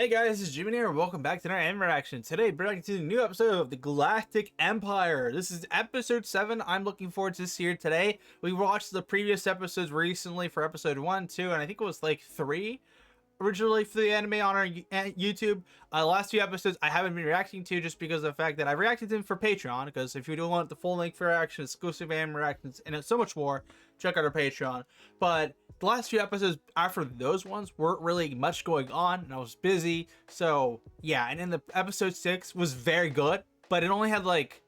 Hey guys, this is GMAN here. Welcome back to another anime reaction. Today, we're back to a new episode of the Galactic Empire. This is episode 7. I'm looking forward to this here today. We watched the previous episodes recently for episode 1, 2, and I think it was like 3 originally for the anime on our YouTube. Last few episodes I haven't been reacting to just because of the fact that I've reacted to them for Patreon, because if you don't want the full length for reaction, exclusive anime reactions, and it's so much more, check out our Patreon. But the last few episodes after those ones weren't really much going on, and I was busy. So yeah, and then the episode 6 was very good, but it only had like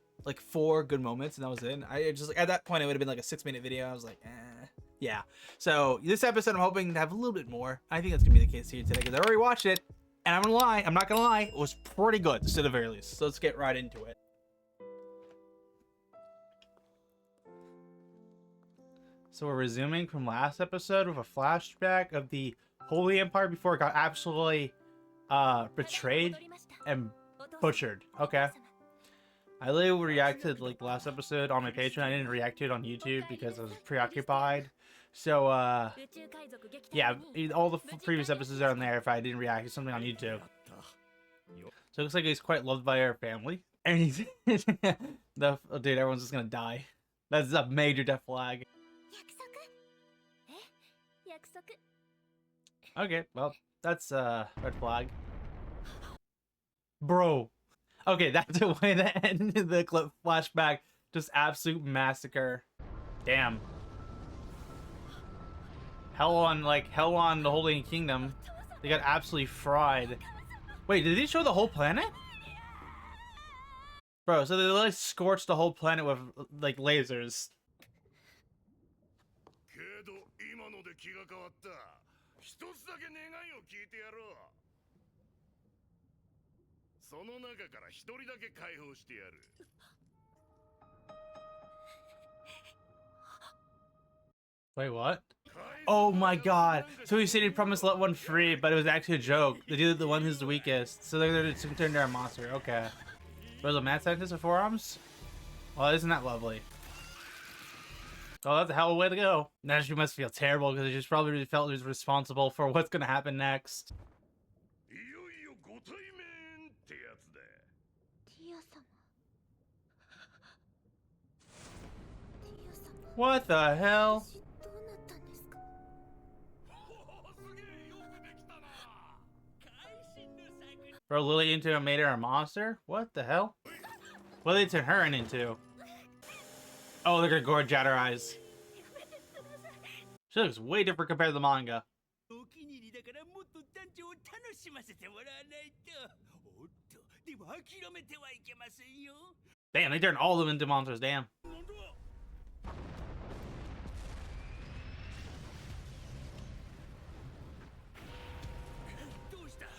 4 good moments, and that was it. I just, at that point, it would have been like a 6-minute video. I was like, yeah. So this episode, I'm hoping to have a little bit more. I think that's gonna be the case here today, because I already watched it, and I'm not gonna lie, it was pretty good, to say the very least. So let's get right into it. So we're resuming from last episode with a flashback of the Holy Empire before it got absolutely betrayed and butchered. Okay. I literally reacted like last episode on my Patreon. I didn't react to it on YouTube because I was preoccupied. So yeah, all the previous episodes are on there if I didn't react to something on YouTube. So it looks like he's quite loved by our family. And he's dude, everyone's just gonna die. That's a major death flag. Okay, well, that's a red flag. Bro. Okay, that's the way that ended the clip flashback. Just absolute massacre. Damn. Hell on the Holy Kingdom. They got absolutely fried. Wait, did they show the whole planet? Bro, so they literally scorched the whole planet with like lasers. Wait, what? Oh my god. So he said he promised to let one free, but it was actually a joke. The dude, the one who's the weakest. So they're going to turn into a monster. Okay. But the mad scientist with forearms? Well, isn't that lovely? Oh, that's a hell of a way to go. Now she must feel terrible because she just probably felt he was responsible for what's going to happen next. What the hell? Bro, Lily into made her a monster? What the hell? What did they turn her into? Oh, they're gonna gorge out her eyes. She looks way different compared to the manga. Damn, they turned all of them into monsters, damn.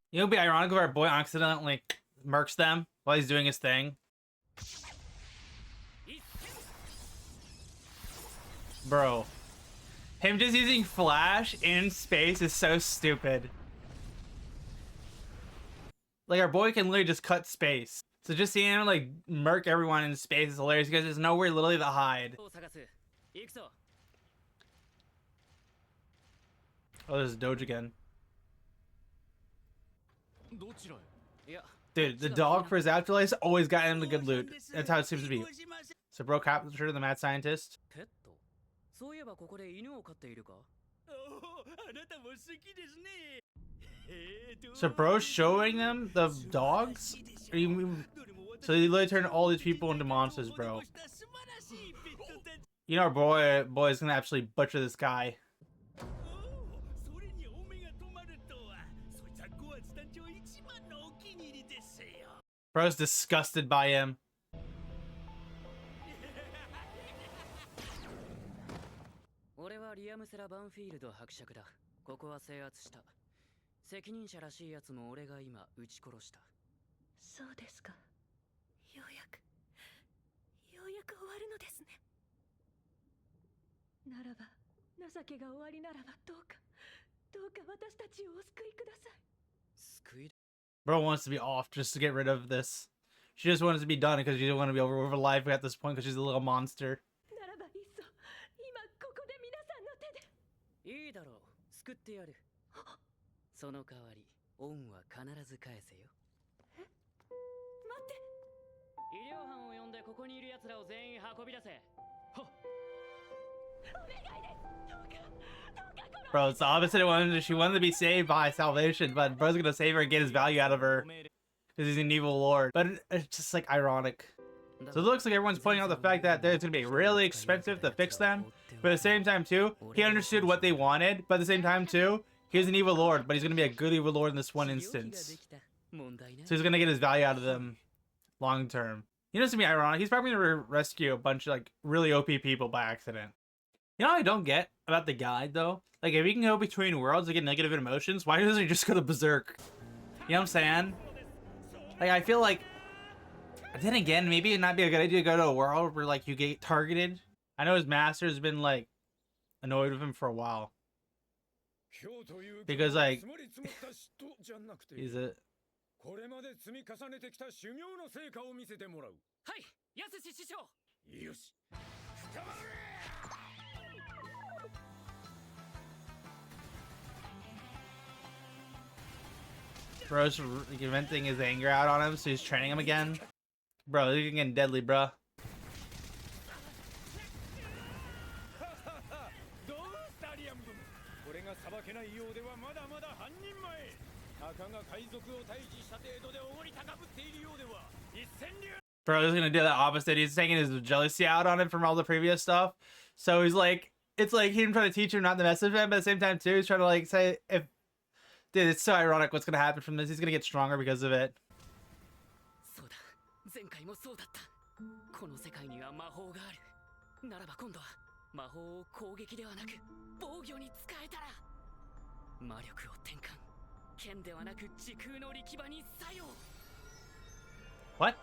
You know, it'd be ironic if our boy accidentally murks them while he's doing his thing. Bro. Him just using flash in space is so stupid. Like, our boy can literally just cut space. So just seeing him, like, murk everyone in space is hilarious because there's nowhere literally to hide. Oh, there's Doge again. Dude, the dog for his afterlife always got him the good loot. That's how it seems to be. So bro captured the mad scientist. So bro's showing them the dogs? So they literally turn all these people into monsters, bro. You know our boy is gonna actually butcher this guy. Bro's disgusted by him. Bro wants to be off just to get rid of this. She just wants to be done because she doesn't want to be over life at this point because she's a little monster. 恩は必ず返せよ。待って。医療班を呼んでここにいる奴らを全員運び出せ。はっ。お願いです。どうか、どうかこの。Bro, it's the opposite of one. She wanted to be saved by salvation, but bro's gonna save her and get his value out of her because he's an evil lord. But it's just like ironic. So it looks like everyone's pointing out the fact that it's gonna be really expensive to fix them, but at the same time too, he understood what they wanted. But at the same time too, he's an evil lord, but he's gonna be a good evil lord in this one instance. So he's gonna get his value out of them long term. You know, it's gonna be ironic. He's probably gonna rescue a bunch of like really OP people by accident. You know what I don't get about the guide though? Like if he can go between worlds and get negative emotions, why doesn't he just go to Berserk? You know what I'm saying? Like I feel like, then again, maybe it'd not be a good idea to go to a world where like you get targeted. I know his master's been like annoyed with him for a while. Because like he's a bro's venting his anger out on him, so he's training him again. Bro, he's getting deadly, bro. Bro, he's gonna do the opposite. He's taking his jealousy out on him from all the previous stuff. So he's like, it's like him trying to teach him not to mess with him, but at the same time too, he's trying to like say, if dude, it's so ironic what's gonna happen from this. He's gonna get stronger because of it. What?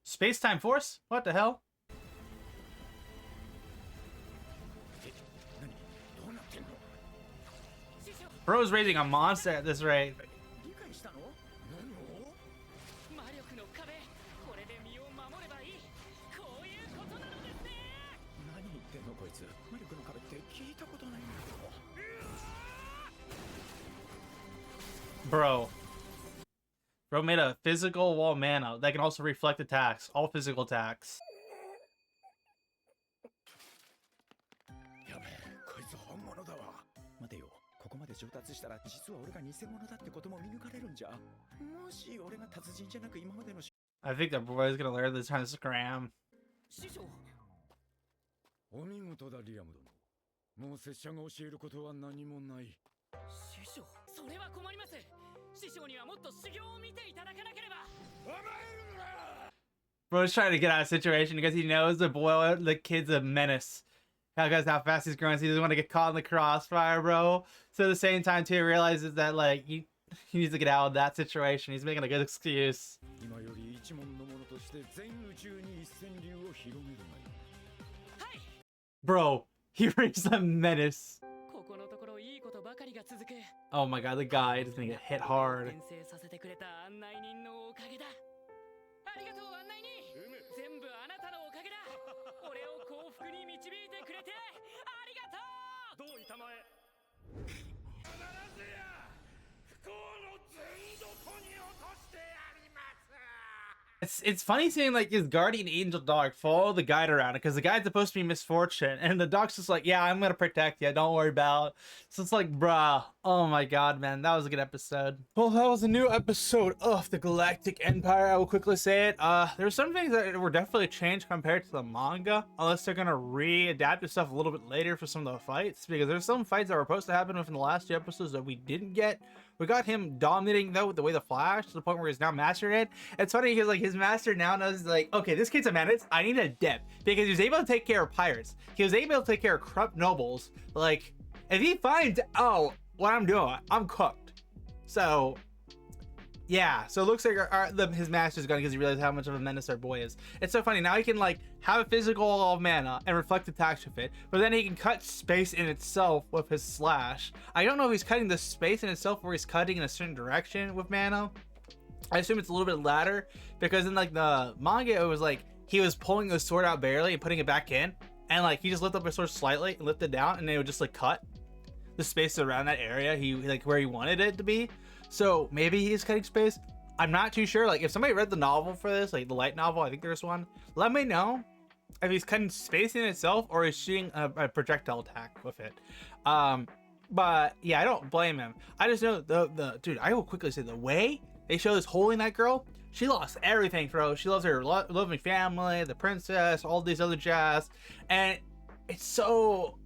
Space-time force? What the hell? Bro's raising a monster at this rate. Bro made a physical wall mana that can also reflect attacks, all physical attacks. I think that boy's gonna learn this kind of scram. Bro's trying to get out of the situation because he knows the kid's a menace. Because how fast he's growing, so he doesn't want to get caught in the crossfire, bro. So at the same time, too, he realizes that like he needs to get out of that situation. He's making a good excuse. Bro, he raised a menace. Oh my god, the guide is gonna get hit hard. It's funny seeing like his guardian angel dog follow the guide around because the guide's supposed to be misfortune and the dog's just like, yeah, I'm gonna protect you, don't worry about it. So it's like, bruh, oh my god, man, that was a good episode. Well, that was a new episode of the Galactic Empire. I will quickly say it. There's some things that were definitely changed compared to the manga, unless they're gonna readapt the stuff a little bit later for some of the fights, because there's some fights that were supposed to happen within the last 2 episodes that we didn't get. We got him dominating though with the way the Flash to the point where he's now mastered it. It's funny because like his master now knows like, okay, this kid's a menace. I need a dip because he was able to take care of pirates. He was able to take care of corrupt nobles. Like if he finds out what I'm doing, I'm cooked. So yeah, so it looks like his master's gone because he realized how much of a menace our boy is. It's so funny. Now he can like have a physical mana and reflect attacks with it, but then he can cut space in itself with his slash. I don't know if he's cutting the space in itself or he's cutting in a certain direction with mana. I assume it's a little bit latter because in like the manga, it was like he was pulling the sword out barely and putting it back in, and like he just lifted up his sword slightly and lifted it down, and it would just like cut the space around that area he like where he wanted it to be. So maybe he's cutting space. I'm not too sure. Like, if somebody read the novel for this, like the light novel, I think there's one, let me know if he's cutting space in itself or is shooting a projectile attack with it. But yeah, I don't blame him. I just know the dude, I will quickly say, the way they show this holding that girl, she lost everything, bro. She loves her loving family, the princess, all these other jazz, and it's so,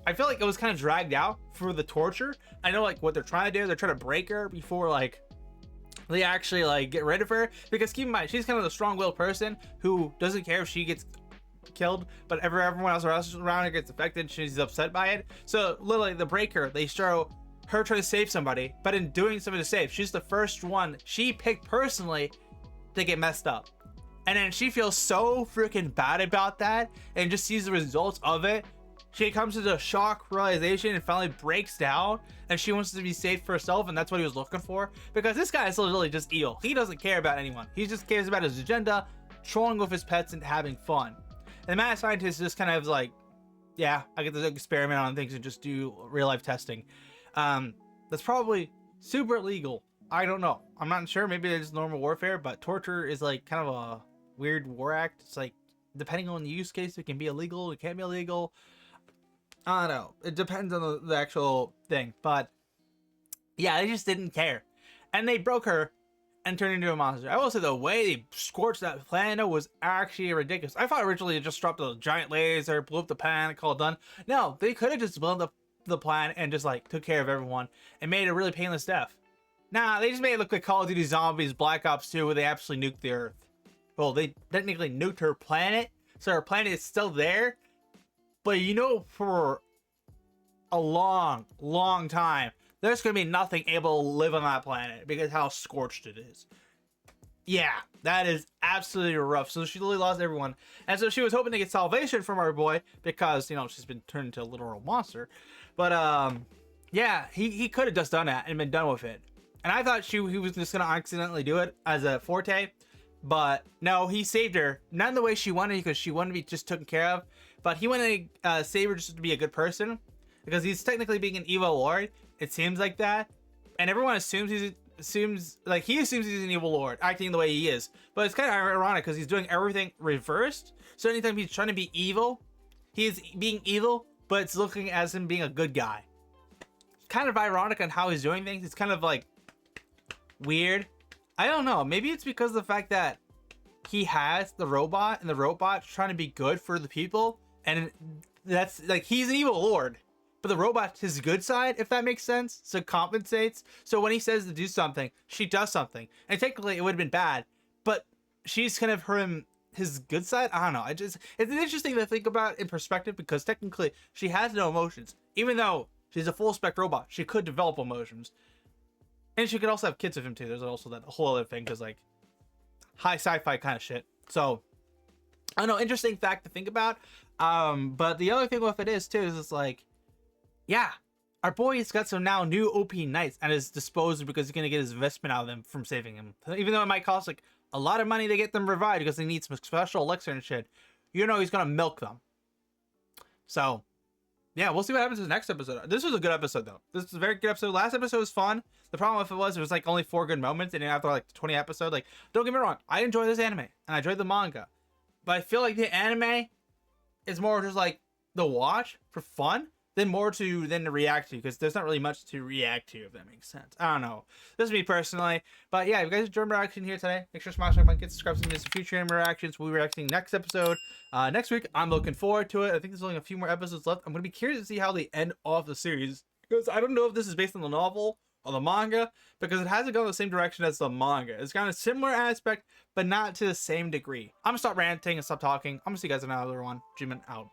I feel like it was kind of dragged out for the torture. I know like what they're trying to do, they're trying to break her before like they actually like get rid of her, because keep in mind, she's kind of the strong-willed person who doesn't care if she gets killed, but everyone else around her gets affected. She's upset by it. So literally the breaker, they show her trying to save somebody, but in doing something to save, she's the first one she picked personally to get messed up, and then she feels so freaking bad about that and just sees the results of it. She comes to the shock realization and finally breaks down, and she wants to be safe for herself, and that's what he was looking for, because this guy is literally just evil. He doesn't care about anyone. He just cares about his agenda, trolling with his pets and having fun. And the mad scientist just kind of like, yeah, I get to experiment on things and just do real life testing. That's probably super illegal. I don't know. I'm not sure. Maybe it's normal warfare, but torture is like kind of a weird war act. It's like, depending on the use case, it can be illegal, it can't be illegal. I don't know. It depends on the actual thing. But yeah, they just didn't care. And they broke her and turned into a monster. I will say the way they scorched that planet was actually ridiculous. I thought originally it just dropped a giant laser, blew up the planet, called done. No, they could have just blown up the planet and just like took care of everyone and made a really painless death. Nah, they just made it look like Call of Duty Zombies Black Ops 2, where they absolutely nuked the Earth. Well, they technically nuked her planet, so her planet is still there. But you know, for a long, long time, there's going to be nothing able to live on that planet because how scorched it is. Yeah, that is absolutely rough. So she literally lost everyone. And so she was hoping to get salvation from our boy because, you know, she's been turned into a literal monster. But, yeah, he could have just done that and been done with it. And I thought he was just going to accidentally do it as a forte. But no, he saved her. Not in the way she wanted, because she wanted to be just taken care of. But he wanted to save her just to be a good person, because he's technically being an evil lord. It seems like that, and everyone assumes he assumes he's an evil lord, acting the way he is. But it's kind of ironic because he's doing everything reversed. So anytime he's trying to be evil, he's being evil, but it's looking as him being a good guy. Kind of ironic on how he's doing things. It's kind of like weird. I don't know. Maybe it's because of the fact that he has the robot, and the robot's trying to be good for the people. And that's like, he's an evil lord, but the robot's his good side, if that makes sense. So it compensates. So when he says to do something, she does something. And technically it would have been bad, but she's kind of his good side. I don't know. It's interesting to think about in perspective, because technically she has no emotions. Even though she's a full spec robot, she could develop emotions. And she could also have kids with him too. There's also that whole other thing, because like high sci-fi kind of shit. So I don't know, interesting fact to think about. But the other thing with it is too, is it's like, yeah, our boy has got some now new OP knights at his disposal, because he's gonna get his investment out of them from saving him. Even though it might cost like a lot of money to get them revived, because they need some special elixir and shit, you know he's gonna milk them. So yeah, we'll see what happens in the next episode. This was a good episode though. This is a very good episode. Last episode was fun. The problem with it was like only 4 good moments, and then after like the 20 episode, like, don't get me wrong, I enjoy this anime and I enjoyed the manga, but I feel like the anime is more just like the watch for fun than to react to, because there's not really much to react to, if that makes sense. I don't know. This is me personally. But yeah, if you guys enjoyed my reaction here today, make sure to smash that like button, subscribe to miss future anime reactions. We'll be reacting next episode next week. I'm looking forward to it. I think there's only a few more episodes left. I'm going to be curious to see how they end off the series, because I don't know if this is based on the novel or the manga, because it hasn't gone the same direction as the manga. It's got a similar aspect, but not to the same degree. I'm going to stop ranting and stop talking. I'm going to see you guys in another one. GMAN out.